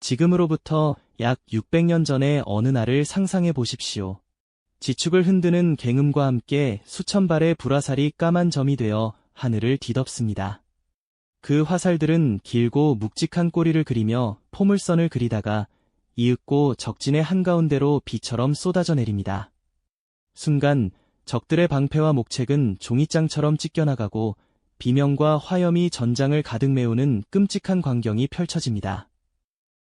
지금으로부터 약 600년 전의 어느 날을 상상해 보십시오. 지축을 흔드는 갱음과 함께 수천 발의 불화살이 까만 점이 되어 하늘을 뒤덮습니다. 그 화살들은 길고 묵직한 꼬리를 그리며 포물선을 그리다가 이윽고 적진의 한가운데로 비처럼 쏟아져 내립니다. 순간 적들의 방패와 목책은 종이장처럼 찢겨나가고 비명과 화염이 전장을 가득 메우는 끔찍한 광경이 펼쳐집니다.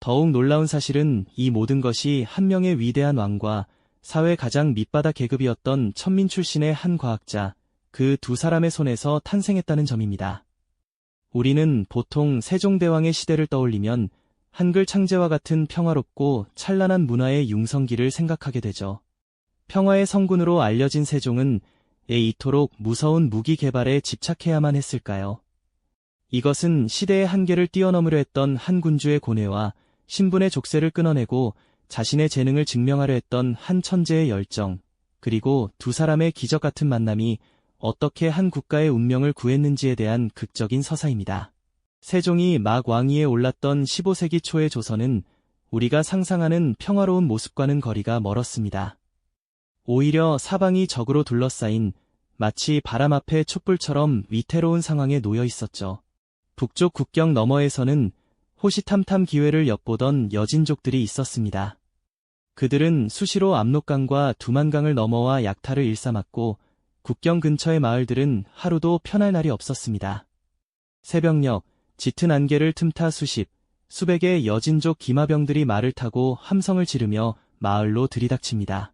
더욱 놀라운 사실은 이 모든 것이 한 명의 위대한 왕과 사회 가장 밑바닥 계급이었던 천민 출신의 한 과학자, 그 두 사람의 손에서 탄생했다는 점입니다. 우리는 보통 세종대왕의 시대를 떠올리면 한글 창제와 같은 평화롭고 찬란한 문화의 융성기를 생각하게 되죠. 평화의 성군으로 알려진 세종은 왜 이토록 무서운 무기 개발에 집착해야만 했을까요? 이것은 시대의 한계를 뛰어넘으려 했던 한 군주의 고뇌와 신분의 족쇄를 끊어내고 자신의 재능을 증명하려 했던 한 천재의 열정, 그리고 두 사람의 기적 같은 만남이 어떻게 한 국가의 운명을 구했는지에 대한 극적인 서사입니다. 세종이 막 왕위에 올랐던 15세기 초의 조선은 우리가 상상하는 평화로운 모습과는 거리가 멀었습니다. 오히려 사방이 적으로 둘러싸인 마치 바람 앞에 촛불처럼 위태로운 상황에 놓여 있었죠. 북쪽 국경 너머에서는 호시탐탐 기회를 엿보던 여진족들이 있었습니다. 그들은 수시로 압록강과 두만강을 넘어와 약탈을 일삼았고 국경 근처의 마을들은 하루도 편할 날이 없었습니다. 새벽녘 짙은 안개를 틈타 수백의 여진족 기마병들이 말을 타고 함성을 지르며 마을로 들이닥칩니다.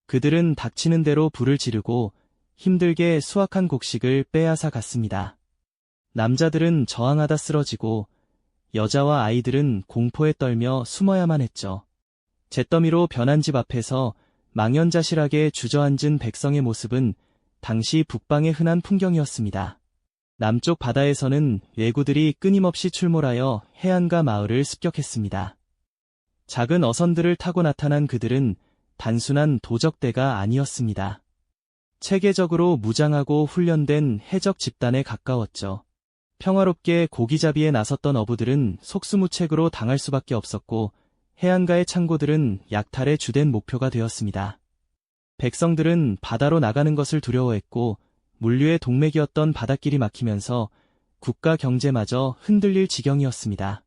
그들은 닥치는 대로 불을 지르고 힘들게 수확한 곡식을 빼앗아 갔습니다. 남자들은 저항하다 쓰러지고 여자와 아이들은 공포에 떨며 숨어야만 했죠. 잿더미로 변한 집 앞에서 망연자실하게 주저앉은 백성의 모습은 당시 북방의 흔한 풍경이었습니다. 남쪽 바다에서는 왜구들이 끊임없이 출몰하여 해안가 마을을 습격했습니다. 작은 어선들을 타고 나타난 그들은 단순한 도적대가 아니었습니다. 체계적으로 무장하고 훈련된 해적 집단에 가까웠죠. 평화롭게 고기잡이에 나섰던 어부들은 속수무책으로 당할 수밖에 없었고 해안가의 창고들은 약탈의 주된 목표가 되었습니다. 백성들은 바다로 나가는 것을 두려워했고 물류의 동맥이었던 바닷길이 막히면서 국가 경제마저 흔들릴 지경이었습니다.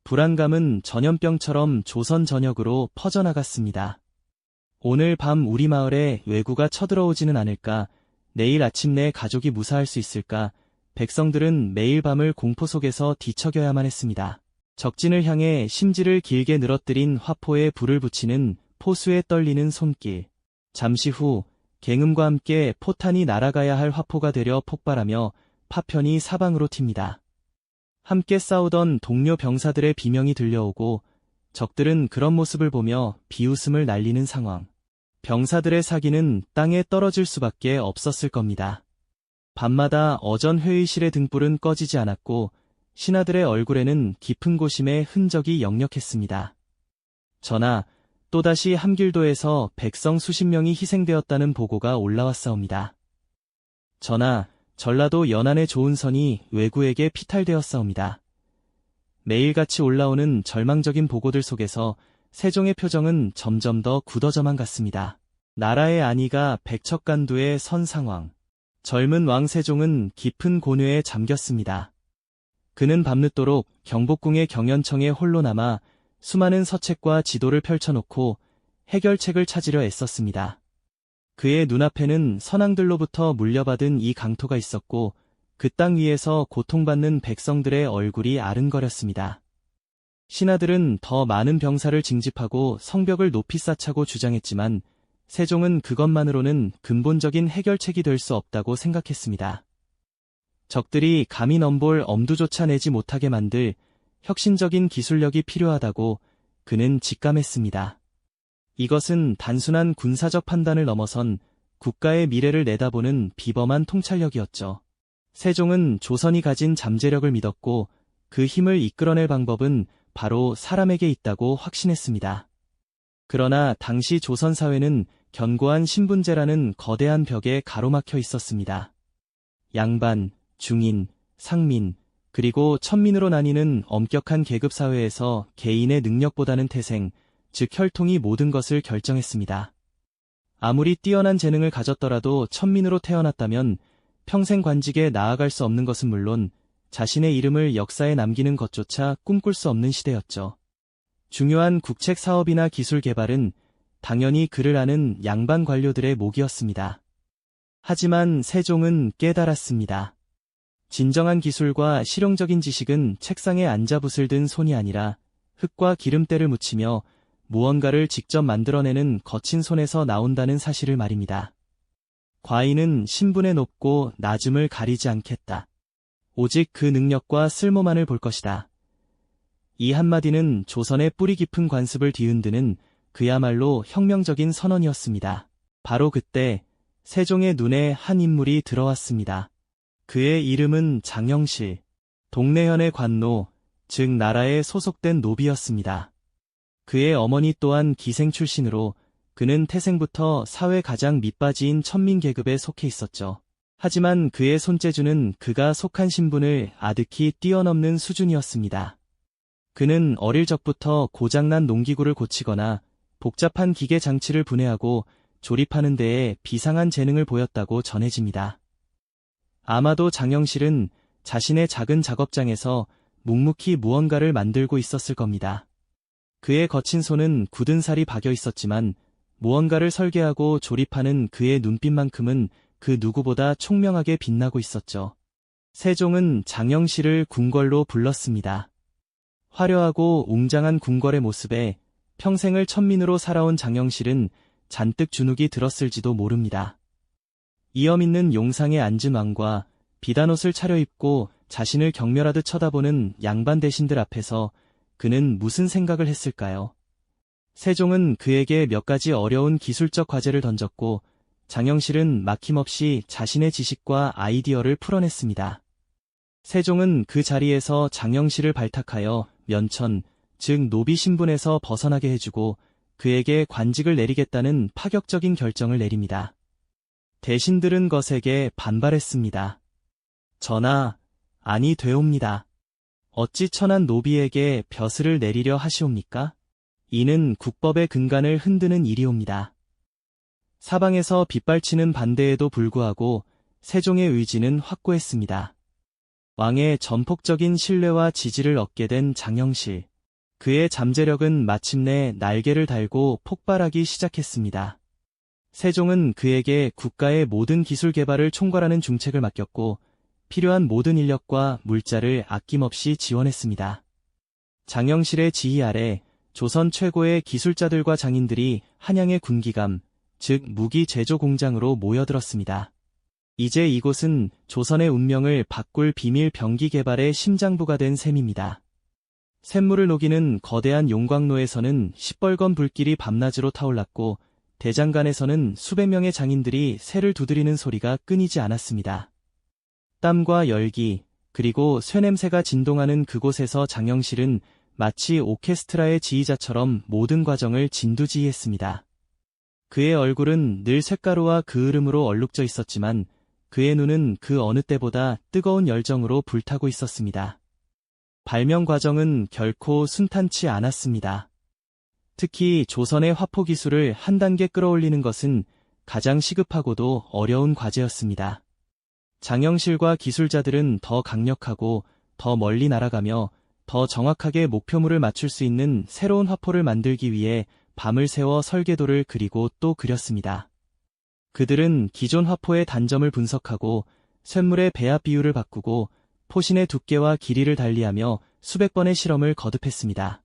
불안감은 전염병처럼 조선 전역으로 퍼져나갔습니다. 오늘 밤 우리 마을에 왜구가 쳐들어오지는 않을까, 내일 아침 내 가족이 무사할 수 있을까, 백성들은 매일 밤을 공포 속에서 뒤척여야만 했습니다. 적진을 향해 심지를 길게 늘어뜨린 화포에 불을 붙이는 포수의 떨리는 손길. 잠시 후 갱음과 함께 포탄이 날아가야 할 화포가 되려 폭발하며 파편이 사방으로 튑니다. 함께 싸우던 동료 병사들의 비명이 들려오고 적들은 그런 모습을 보며 비웃음을 날리는 상황. 병사들의 사기는 땅에 떨어질 수밖에 없었을 겁니다. 밤마다 어전 회의실의 등불은 꺼지지 않았고 신하들의 얼굴에는 깊은 고심의 흔적이 역력했습니다. 전하, 또다시 함길도에서 백성 수십 명이 희생되었다는 보고가 올라왔사옵니다. 전하, 전라도 연안의 조은선이 왜구에게 피탈되었사옵니다. 매일같이 올라오는 절망적인 보고들 속에서 세종의 표정은 점점 더 굳어져만 갔습니다. 나라의 안위가 백척간두에 선 상황. 젊은 왕 세종은 깊은 고뇌에 잠겼습니다. 그는 밤늦도록 경복궁의 경연청에 홀로 남아 수많은 서책과 지도를 펼쳐놓고 해결책을 찾으려 애썼습니다. 그의 눈앞에는 선왕들로부터 물려받은 이 강토가 있었고 그 땅 위에서 고통받는 백성들의 얼굴이 아른거렸습니다. 신하들은 더 많은 병사를 징집하고 성벽을 높이 쌓자고 주장했지만 세종은 그것만으로는 근본적인 해결책이 될 수 없다고 생각했습니다. 적들이 감히 넘볼 엄두조차 내지 못하게 만들 혁신적인 기술력이 필요하다고 그는 직감했습니다. 이것은 단순한 군사적 판단을 넘어선 국가의 미래를 내다보는 비범한 통찰력이었죠. 세종은 조선이 가진 잠재력을 믿었고 그 힘을 이끌어낼 방법은 바로 사람에게 있다고 확신했습니다. 그러나 당시 조선 사회는 견고한 신분제라는 거대한 벽에 가로막혀 있었습니다. 양반, 중인, 상민, 그리고 천민으로 나뉘는 엄격한 계급 사회에서 개인의 능력보다는 태생, 즉 혈통이 모든 것을 결정했습니다. 아무리 뛰어난 재능을 가졌더라도 천민으로 태어났다면 평생 관직에 나아갈 수 없는 것은 물론 자신의 이름을 역사에 남기는 것조차 꿈꿀 수 없는 시대였죠. 중요한 국책 사업이나 기술 개발은 당연히 그를 아는 양반 관료들의 몫이었습니다. 하지만 세종은 깨달았습니다. 진정한 기술과 실용적인 지식은 책상에 앉아 붓을 든 손이 아니라 흙과 기름때를 묻히며 무언가를 직접 만들어내는 거친 손에서 나온다는 사실을 말입니다. 과인은 신분의 높고 낮음을 가리지 않겠다. 오직 그 능력과 쓸모만을 볼 것이다. 이 한마디는 조선의 뿌리 깊은 관습을 뒤흔드는 그야말로 혁명적인 선언이었습니다. 바로 그때 세종의 눈에 한 인물이 들어왔습니다. 그의 이름은 장영실, 동래현의 관노, 즉 나라에 소속된 노비였습니다. 그의 어머니 또한 기생 출신으로 그는 태생부터 사회 가장 밑바지인 천민 계급에 속해 있었죠. 하지만 그의 손재주는 그가 속한 신분을 아득히 뛰어넘는 수준이었습니다. 그는 어릴 적부터 고장난 농기구를 고치거나 복잡한 기계 장치를 분해하고 조립하는 데에 비상한 재능을 보였다고 전해집니다. 아마도 장영실은 자신의 작은 작업장에서 묵묵히 무언가를 만들고 있었을 겁니다. 그의 거친 손은 굳은 살이 박여 있었지만 무언가를 설계하고 조립하는 그의 눈빛만큼은 그 누구보다 총명하게 빛나고 있었죠. 세종은 장영실을 궁궐로 불렀습니다. 화려하고 웅장한 궁궐의 모습에 평생을 천민으로 살아온 장영실은 잔뜩 주눅이 들었을지도 모릅니다. 이엄 있는 용상에 앉은 왕과 비단옷을 차려입고 자신을 경멸하듯 쳐다보는 양반 대신들 앞에서 그는 무슨 생각을 했을까요? 세종은 그에게 몇 가지 어려운 기술적 과제를 던졌고 장영실은 막힘없이 자신의 지식과 아이디어를 풀어냈습니다. 세종은 그 자리에서 장영실을 발탁하여 면천, 즉 노비 신분에서 벗어나게 해주고 그에게 관직을 내리겠다는 파격적인 결정을 내립니다. 대신들은 거세게 반발했습니다. 전하, 아니 되옵니다. 어찌 천한 노비에게 벼슬을 내리려 하시옵니까? 이는 국법의 근간을 흔드는 일이옵니다. 사방에서 빗발치는 반대에도 불구하고 세종의 의지는 확고했습니다. 왕의 전폭적인 신뢰와 지지를 얻게 된 장영실. 그의 잠재력은 마침내 날개를 달고 폭발하기 시작했습니다. 세종은 그에게 국가의 모든 기술 개발을 총괄하는 중책을 맡겼고 필요한 모든 인력과 물자를 아낌없이 지원했습니다. 장영실의 지휘 아래 조선 최고의 기술자들과 장인들이 한양의 군기감, 즉 무기 제조 공장으로 모여들었습니다. 이제 이곳은 조선의 운명을 바꿀 비밀 병기 개발의 심장부가 된 셈입니다. 샘물을 녹이는 거대한 용광로에서는 시뻘건 불길이 밤낮으로 타올랐고 대장간에서는 수백 명의 장인들이 새를 두드리는 소리가 끊이지 않았습니다. 땀과 열기, 그리고 쇠냄새가 진동하는 그곳에서 장영실은 마치 오케스트라의 지휘자처럼 모든 과정을 진두지휘했습니다. 그의 얼굴은 늘 쇳가루와 그을음으로 얼룩져 있었지만 그의 눈은 그 어느 때보다 뜨거운 열정으로 불타고 있었습니다. 발명 과정은 결코 순탄치 않았습니다. 특히 조선의 화포 기술을 한 단계 끌어올리는 것은 가장 시급하고도 어려운 과제였습니다. 장영실과 기술자들은 더 강력하고 더 멀리 날아가며 더 정확하게 목표물을 맞출 수 있는 새로운 화포를 만들기 위해 밤을 새워 설계도를 그리고 또 그렸습니다. 그들은 기존 화포의 단점을 분석하고 쇳물의 배합 비율을 바꾸고 포신의 두께와 길이를 달리하며 수백 번의 실험을 거듭했습니다.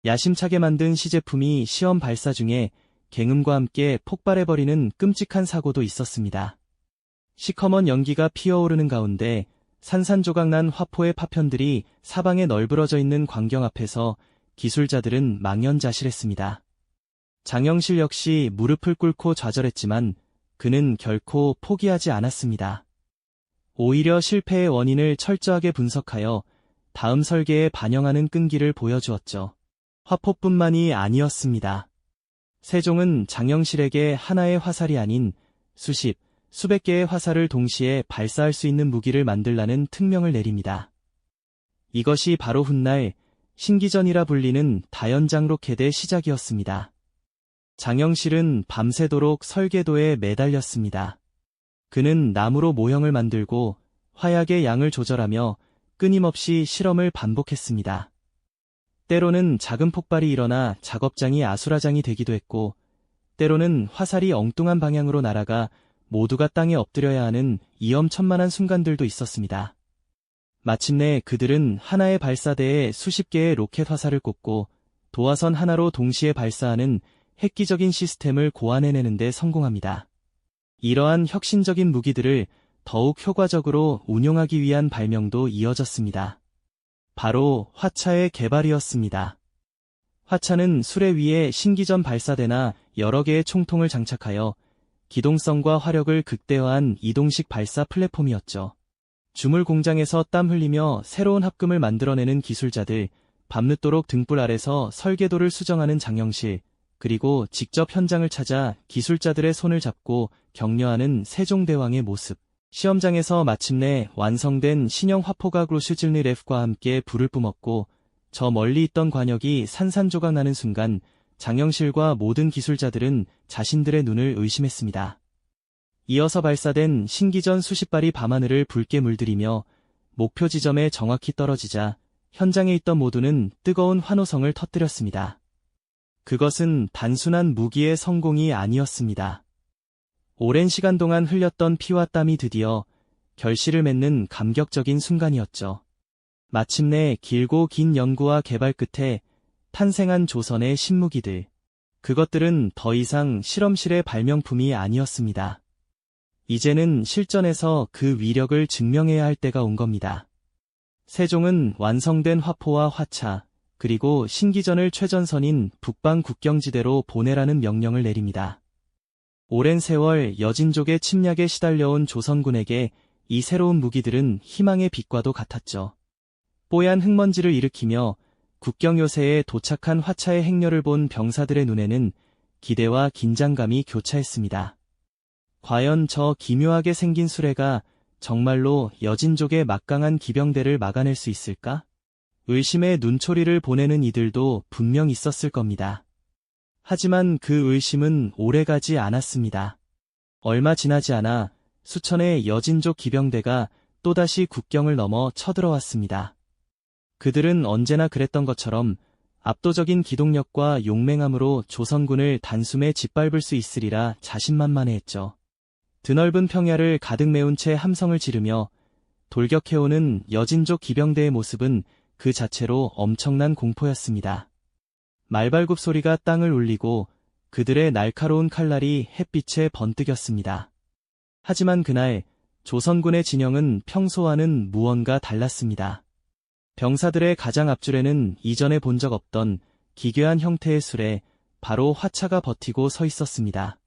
야심차게 만든 시제품이 시험 발사 중에 갱음과 함께 폭발해버리는 끔찍한 사고도 있었습니다. 시커먼 연기가 피어오르는 가운데 산산조각난 화포의 파편들이 사방에 널브러져 있는 광경 앞에서 기술자들은 망연자실했습니다. 장영실 역시 무릎을 꿇고 좌절했지만 그는 결코 포기하지 않았습니다. 오히려 실패의 원인을 철저하게 분석하여 다음 설계에 반영하는 끈기를 보여주었죠. 화포뿐만이 아니었습니다. 세종은 장영실에게 하나의 화살이 아닌 수십, 수백 개의 화살을 동시에 발사할 수 있는 무기를 만들라는 특명을 내립니다. 이것이 바로 훗날 신기전이라 불리는 다연장 로켓의 시작이었습니다. 장영실은 밤새도록 설계도에 매달렸습니다. 그는 나무로 모형을 만들고 화약의 양을 조절하며 끊임없이 실험을 반복했습니다. 때로는 작은 폭발이 일어나 작업장이 아수라장이 되기도 했고, 때로는 화살이 엉뚱한 방향으로 날아가 모두가 땅에 엎드려야 하는 위험천만한 순간들도 있었습니다. 마침내 그들은 하나의 발사대에 수십 개의 로켓 화살을 꽂고 도화선 하나로 동시에 발사하는 획기적인 시스템을 고안해내는 데 성공합니다. 이러한 혁신적인 무기들을 더욱 효과적으로 운용하기 위한 발명도 이어졌습니다. 바로 화차의 개발이었습니다. 화차는 수레 위에 신기전 발사대나 여러 개의 총통을 장착하여 기동성과 화력을 극대화한 이동식 발사 플랫폼이었죠. 주물 공장에서 땀 흘리며 새로운 합금을 만들어내는 기술자들, 밤늦도록 등불 아래서 설계도를 수정하는 장영실, 그리고 직접 현장을 찾아 기술자들의 손을 잡고 격려하는 세종대왕의 모습. 시험장에서 마침내 완성된 신형 화포가 그로슈즐니레프과 함께 불을 뿜었고, 저 멀리 있던 관역이 산산조각 나는 순간 장영실과 모든 기술자들은 자신들의 눈을 의심했습니다. 이어서 발사된 신기전 수십 발이 밤하늘을 붉게 물들이며 목표 지점에 정확히 떨어지자 현장에 있던 모두는 뜨거운 환호성을 터뜨렸습니다. 그것은 단순한 무기의 성공이 아니었습니다. 오랜 시간 동안 흘렸던 피와 땀이 드디어 결실을 맺는 감격적인 순간이었죠. 마침내 길고 긴 연구와 개발 끝에 탄생한 조선의 신무기들. 그것들은 더 이상 실험실의 발명품이 아니었습니다. 이제는 실전에서 그 위력을 증명해야 할 때가 온 겁니다. 세종은 완성된 화포와 화차, 그리고 신기전을 최전선인 북방 국경지대로 보내라는 명령을 내립니다. 오랜 세월 여진족의 침략에 시달려온 조선군에게 이 새로운 무기들은 희망의 빛과도 같았죠. 뽀얀 흙먼지를 일으키며 국경 요새에 도착한 화차의 행렬을 본 병사들의 눈에는 기대와 긴장감이 교차했습니다. 과연 저 기묘하게 생긴 수레가 정말로 여진족의 막강한 기병대를 막아낼 수 있을까? 의심의 눈초리를 보내는 이들도 분명 있었을 겁니다. 하지만 그 의심은 오래가지 않았습니다. 얼마 지나지 않아 수천의 여진족 기병대가 또다시 국경을 넘어 쳐들어왔습니다. 그들은 언제나 그랬던 것처럼 압도적인 기동력과 용맹함으로 조선군을 단숨에 짓밟을 수 있으리라 자신만만해했죠. 드넓은 평야를 가득 메운 채 함성을 지르며 돌격해오는 여진족 기병대의 모습은 그 자체로 엄청난 공포였습니다. 말발굽 소리가 땅을 울리고 그들의 날카로운 칼날이 햇빛에 번뜩였습니다. 하지만 그날 조선군의 진영은 평소와는 무언가 달랐습니다. 병사들의 가장 앞줄에는 이전에 본 적 없던 기괴한 형태의 수레, 바로 화차가 버티고 서 있었습니다.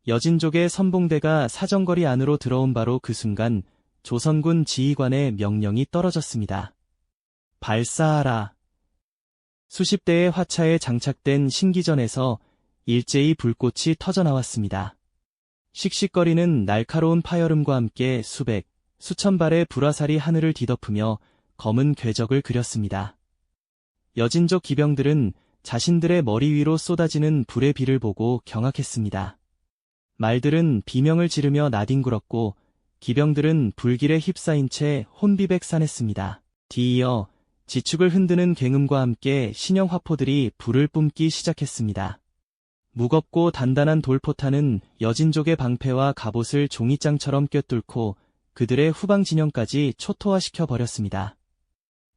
여진족의 선봉대가 사정거리 안으로 들어온 바로 그 순간 조선군 지휘관의 명령이 떨어졌습니다. 발사하라. 수십 대의 화차에 장착된 신기전에서 일제히 불꽃이 터져나왔습니다. 씩씩거리는 날카로운 파열음과 함께 수백, 수천 발의 불화살이 하늘을 뒤덮으며 검은 궤적을 그렸습니다. 여진족 기병들은 자신들의 머리 위로 쏟아지는 불의 비를 보고 경악했습니다. 말들은 비명을 지르며 나뒹굴었고 기병들은 불길에 휩싸인 채 혼비백산했습니다. 뒤이어 지축을 흔드는 굉음과 함께 신형 화포들이 불을 뿜기 시작했습니다. 무겁고 단단한 돌포탄은 여진족의 방패와 갑옷을 종이장처럼 꿰뚫고 그들의 후방 진영까지 초토화시켜 버렸습니다.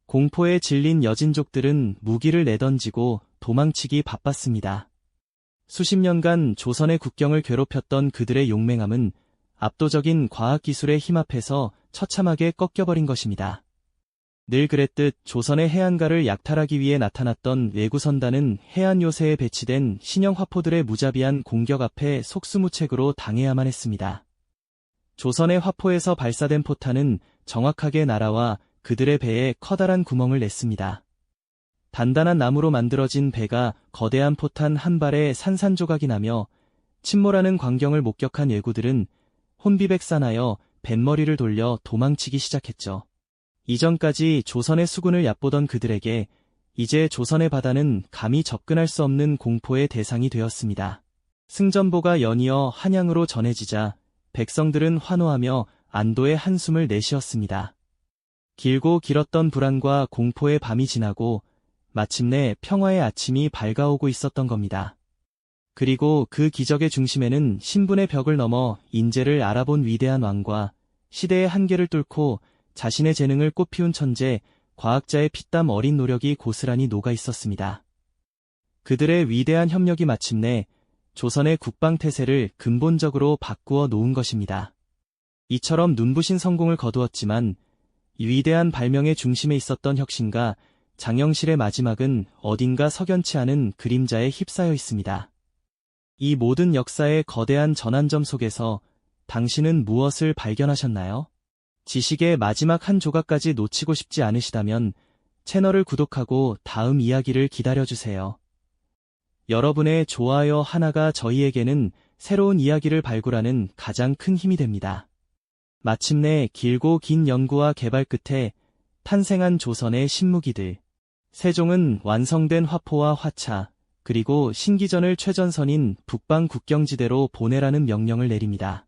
공포에 질린 여진족들은 무기를 내던지고 도망치기 바빴습니다. 수십 년간 조선의 국경을 괴롭혔던 그들의 용맹함은 압도적인 과학기술의 힘 앞에서 처참하게 꺾여버린 것입니다. 늘 그랬듯 조선의 해안가를 약탈하기 위해 나타났던 왜구선단은 해안 요새에 배치된 신형 화포들의 무자비한 공격 앞에 속수무책으로 당해야만 했습니다. 조선의 화포에서 발사된 포탄은 정확하게 날아와 그들의 배에 커다란 구멍을 냈습니다. 단단한 나무로 만들어진 배가 거대한 포탄 한 발에 산산조각이 나며 침몰하는 광경을 목격한 예구들은 혼비백산하여 뱃머리를 돌려 도망치기 시작했죠. 이전까지 조선의 수군을 얕보던 그들에게 이제 조선의 바다는 감히 접근할 수 없는 공포의 대상이 되었습니다. 승전보가 연이어 한양으로 전해지자 백성들은 환호하며 안도의 한숨을 내쉬었습니다. 길고 길었던 불안과 공포의 밤이 지나고 마침내 평화의 아침이 밝아오고 있었던 겁니다. 그리고 그 기적의 중심에는 신분의 벽을 넘어 인재를 알아본 위대한 왕과 시대의 한계를 뚫고 자신의 재능을 꽃피운 천재, 과학자의 피땀 어린 노력이 고스란히 녹아 있었습니다. 그들의 위대한 협력이 마침내 조선의 국방태세를 근본적으로 바꾸어 놓은 것입니다. 이처럼 눈부신 성공을 거두었지만 위대한 발명의 중심에 있었던 혁신가 장영실의 마지막은 어딘가 석연치 않은 그림자에 휩싸여 있습니다. 이 모든 역사의 거대한 전환점 속에서 당신은 무엇을 발견하셨나요? 지식의 마지막 한 조각까지 놓치고 싶지 않으시다면 채널을 구독하고 다음 이야기를 기다려주세요. 여러분의 좋아요 하나가 저희에게는 새로운 이야기를 발굴하는 가장 큰 힘이 됩니다. 마침내 길고 긴 연구와 개발 끝에 탄생한 조선의 신무기들. 세종은 완성된 화포와 화차, 그리고 신기전을 최전선인 북방 국경지대로 보내라는 명령을 내립니다.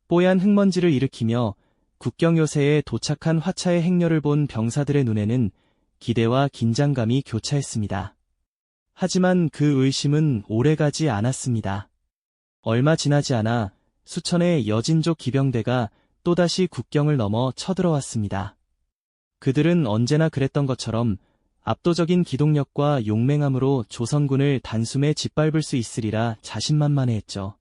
뽀얀 흙먼지를 일으키며 국경 요새에 도착한 화차의 행렬을 본 병사들의 눈에는 기대와 긴장감이 교차했습니다. 하지만 그 의심은 오래가지 않았습니다. 얼마 지나지 않아 수천의 여진족 기병대가 또다시 국경을 넘어 쳐들어왔습니다. 그들은 언제나 그랬던 것처럼 압도적인 기동력과 용맹함으로 조선군을 단숨에 짓밟을 수 있으리라 자신만만해했죠.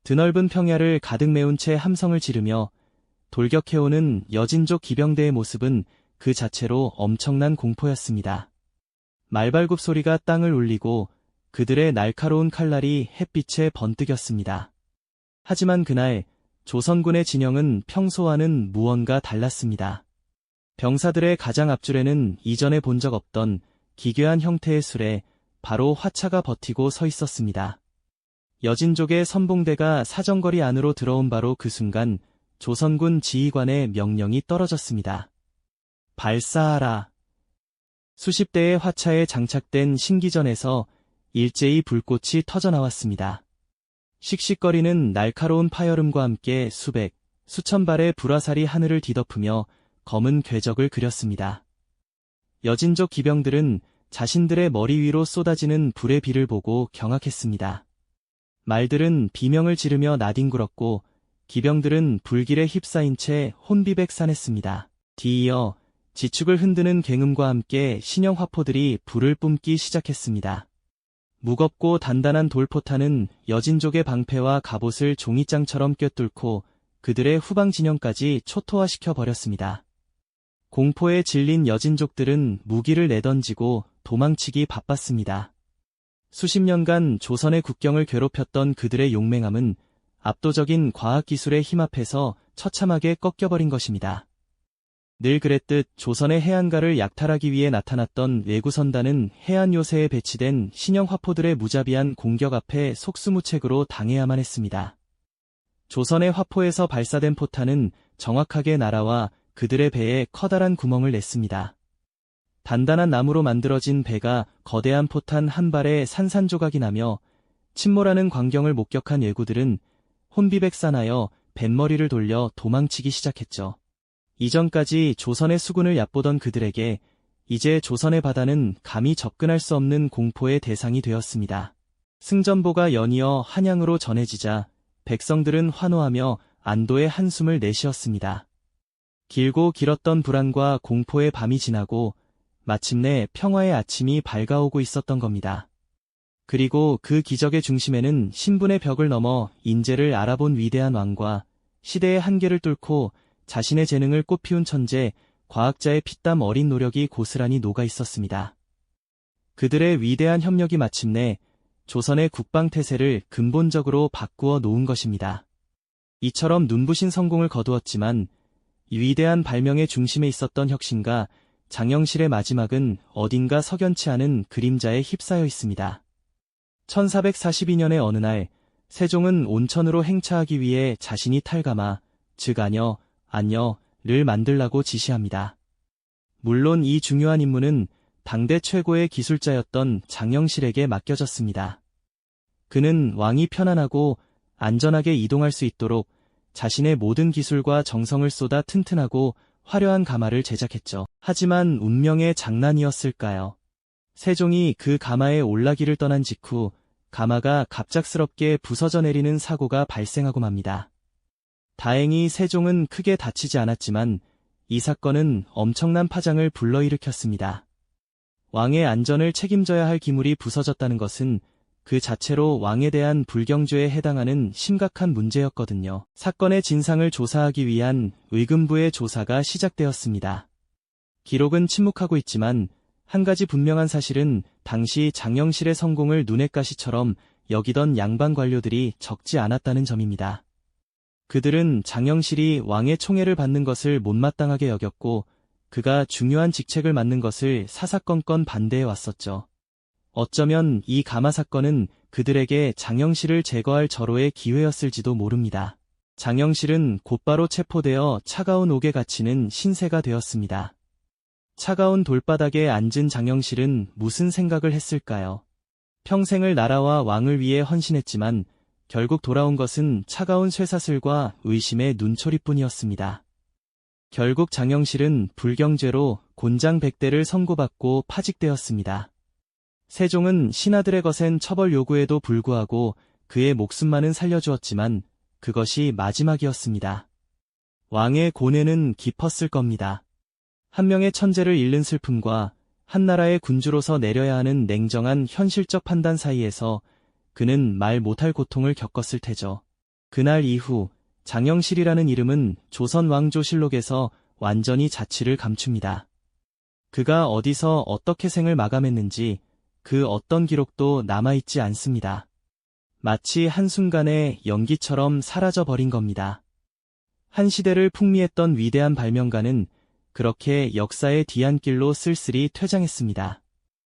드넓은 평야를 가득 메운 채 함성을 지르며 돌격해오는 여진족 기병대의 모습은 그 자체로 엄청난 공포였습니다. 말발굽 소리가 땅을 울리고 그들의 날카로운 칼날이 햇빛에 번뜩였습니다. 하지만 그날 조선군의 진영은 평소와는 무언가 달랐습니다. 병사들의 가장 앞줄에는 이전에 본 적 없던 기괴한 형태의 술에 바로 화차가 버티고 서 있었습니다. 여진족의 선봉대가 사정거리 안으로 들어온 바로 그 순간 조선군 지휘관의 명령이 떨어졌습니다. 발사하라. 수십 대의 화차에 장착된 신기전에서 일제히 불꽃이 터져나왔습니다. 씩씩거리는 날카로운 파열음과 함께 수백, 수천 발의 불화살이 하늘을 뒤덮으며 검은 궤적을 그렸습니다. 여진족 기병들은 자신들의 머리 위로 쏟아지는 불의 비를 보고 경악했습니다. 말들은 비명을 지르며 나뒹굴었고 기병들은 불길에 휩싸인 채 혼비백산했습니다. 뒤이어 지축을 흔드는 굉음과 함께 신형 화포들이 불을 뿜기 시작했습니다. 무겁고 단단한 돌포탄은 여진족의 방패와 갑옷을 종이장처럼 꿰뚫고 그들의 후방 진영까지 초토화시켜 버렸습니다. 공포에 질린 여진족들은 무기를 내던지고 도망치기 바빴습니다. 수십 년간 조선의 국경을 괴롭혔던 그들의 용맹함은 압도적인 과학기술의 힘 앞에서 처참하게 꺾여버린 것입니다. 늘 그랬듯 조선의 해안가를 약탈하기 위해 나타났던 왜구선단은 해안 요새에 배치된 신형 화포들의 무자비한 공격 앞에 속수무책으로 당해야만 했습니다. 조선의 화포에서 발사된 포탄은 정확하게 날아와 그들의 배에 커다란 구멍을 냈습니다. 단단한 나무로 만들어진 배가 거대한 포탄 한 발에 산산조각이 나며 침몰하는 광경을 목격한 왜구들은 혼비백산하여 뱃머리를 돌려 도망치기 시작했죠. 이전까지 조선의 수군을 얕보던 그들에게 이제 조선의 바다는 감히 접근할 수 없는 공포의 대상이 되었습니다. 승전보가 연이어 한양으로 전해지자 백성들은 환호하며 안도의 한숨을 내쉬었습니다. 길고 길었던 불안과 공포의 밤이 지나고 마침내 평화의 아침이 밝아오고 있었던 겁니다. 그리고 그 기적의 중심에는 신분의 벽을 넘어 인재를 알아본 위대한 왕과 시대의 한계를 뚫고 자신의 재능을 꽃피운 천재, 과학자의 피땀 어린 노력이 고스란히 녹아 있었습니다. 그들의 위대한 협력이 마침내 조선의 국방태세를 근본적으로 바꾸어 놓은 것입니다. 이처럼 눈부신 성공을 거두었지만 위대한 발명의 중심에 있었던 혁신가 장영실의 마지막은 어딘가 석연치 않은 그림자에 휩싸여 있습니다. 1442년의 어느 날 세종은 온천으로 행차하기 위해 자신이 탈가마, 즉 안녀, 만들라고 지시합니다. 물론 이 중요한 임무는 당대 최고의 기술자였던 장영실에게 맡겨졌습니다. 그는 왕이 편안하고 안전하게 이동할 수 있도록 자신의 모든 기술과 정성을 쏟아 튼튼하고 화려한 가마를 제작했죠. 하지만 운명의 장난이었을까요? 세종이 그 가마에 올라기를 떠난 직후 가마가 갑작스럽게 부서져 내리는 사고가 발생하고 맙니다. 다행히 세종은 크게 다치지 않았지만 이 사건은 엄청난 파장을 불러일으켰습니다. 왕의 안전을 책임져야 할 기물이 부서졌다는 것은 그 자체로 왕에 대한 불경죄에 해당하는 심각한 문제였거든요. 사건의 진상을 조사하기 위한 의금부의 조사가 시작되었습니다. 기록은 침묵하고 있지만 한 가지 분명한 사실은 당시 장영실의 성공을 눈엣 가시처럼 여기던 양반 관료들이 적지 않았다는 점입니다. 그들은 장영실이 왕의 총애를 받는 것을 못마땅하게 여겼고 그가 중요한 직책을 맡는 것을 사사건건 반대해 왔었죠. 어쩌면 이 가마 사건은 그들에게 장영실을 제거할 절호의 기회였을지도 모릅니다. 장영실은 곧바로 체포되어 차가운 옥에 갇히는 신세가 되었습니다. 차가운 돌바닥에 앉은 장영실은 무슨 생각을 했을까요? 평생을 나라와 왕을 위해 헌신했지만 결국 돌아온 것은 차가운 쇠사슬과 의심의 눈초리뿐이었습니다. 결국 장영실은 불경죄로 곤장 100대를 선고받고 파직되었습니다. 세종은 신하들의 거센 처벌 요구에도 불구하고 그의 목숨만은 살려주었지만 그것이 마지막이었습니다. 왕의 고뇌는 깊었을 겁니다. 한 명의 천재를 잃는 슬픔과 한 나라의 군주로서 내려야 하는 냉정한 현실적 판단 사이에서 그는 말 못할 고통을 겪었을 테죠. 그날 이후 장영실이라는 이름은 조선 왕조실록에서 완전히 자취를 감춥니다. 그가 어디서 어떻게 생을 마감했는지 그 어떤 기록도 남아있지 않습니다. 마치 한순간의 연기처럼 사라져버린 겁니다. 한 시대를 풍미했던 위대한 발명가는 그렇게 역사의 뒤안길로 쓸쓸히 퇴장했습니다.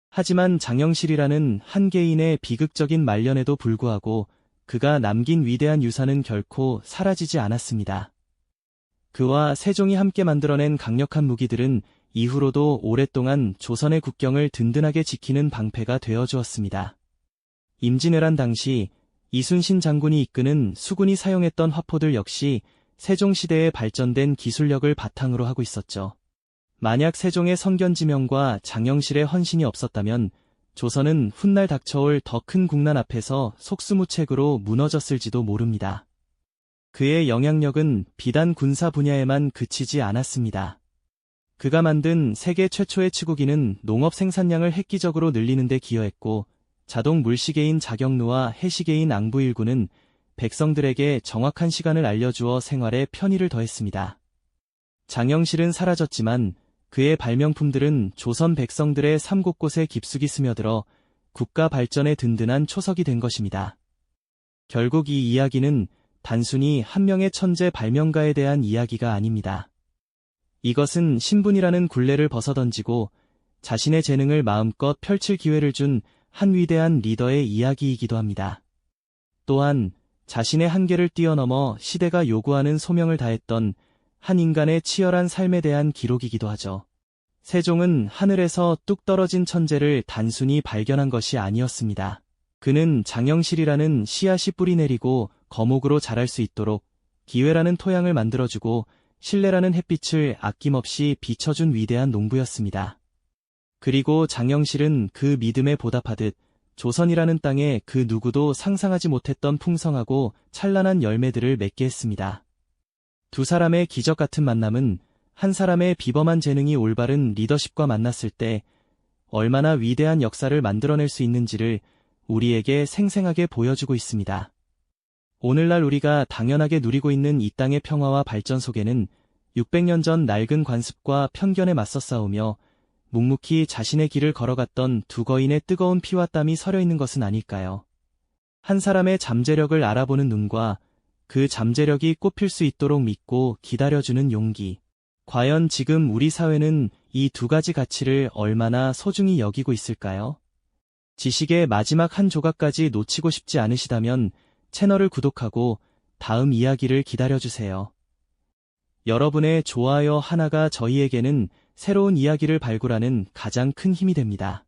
하지만 장영실이라는 한 개인의 비극적인 말년에도 불구하고 그가 남긴 위대한 유산은 결코 사라지지 않았습니다. 그와 세종이 함께 만들어낸 강력한 무기들은 이후로도 오랫동안 조선의 국경을 든든하게 지키는 방패가 되어주었습니다. 임진왜란 당시 이순신 장군이 이끄는 수군이 사용했던 화포들 역시 세종시대의 발전된 기술력을 바탕으로 하고 있었죠. 만약 세종의 성견지명과 장영실의 헌신이 없었다면 조선은 훗날 닥쳐올 더 큰 국난 앞에서 속수무책으로 무너졌을지도 모릅니다. 그의 영향력은 비단 군사 분야에만 그치지 않았습니다. 그가 만든 세계 최초의 치구기는 농업 생산량을 획기적으로 늘리는 데 기여했고 자동 물시계인 자경루와 해시계인 앙부일구는 백성들에게 정확한 시간을 알려주어 생활에 편의를 더했습니다. 장영실은 사라졌지만 그의 발명품들은 조선 백성들의 삶 곳곳에 깊숙이 스며들어 국가 발전에 든든한 초석이 된 것입니다. 결국 이 이야기는 단순히 한 명의 천재 발명가에 대한 이야기가 아닙니다. 이것은 신분이라는 굴레를 벗어던지고 자신의 재능을 마음껏 펼칠 기회를 준 한 위대한 리더의 이야기이기도 합니다. 또한 자신의 한계를 뛰어넘어 시대가 요구하는 소명을 다했던 한 인간의 치열한 삶에 대한 기록이기도 하죠. 세종은 하늘에서 뚝 떨어진 천재를 단순히 발견한 것이 아니었습니다. 그는 장영실이라는 씨앗이 뿌리 내리고 거목으로 자랄 수 있도록 기회라는 토양을 만들어주고 신뢰라는 햇빛을 아낌없이 비춰준 위대한 농부였습니다. 그리고 장영실은 그 믿음에 보답하듯 조선이라는 땅에 그 누구도 상상하지 못했던 풍성하고 찬란한 열매들을 맺게 했습니다. 두 사람의 기적 같은 만남은 한 사람의 비범한 재능이 올바른 리더십과 만났을 때 얼마나 위대한 역사를 만들어낼 수 있는지를 우리에게 생생하게 보여주고 있습니다. 오늘날 우리가 당연하게 누리고 있는 이 땅의 평화와 발전 속에는 600년 전 낡은 관습과 편견에 맞서 싸우며 묵묵히 자신의 길을 걸어갔던 두 거인의 뜨거운 피와 땀이 서려 있는 것은 아닐까요? 한 사람의 잠재력을 알아보는 눈과 그 잠재력이 꽃필 수 있도록 믿고 기다려주는 용기. 과연 지금 우리 사회는 이 두 가지 가치를 얼마나 소중히 여기고 있을까요? 지식의 마지막 한 조각까지 놓치고 싶지 않으시다면 채널을 구독하고 다음 이야기를 기다려주세요. 여러분의 좋아요 하나가 저희에게는 새로운 이야기를 발굴하는 가장 큰 힘이 됩니다.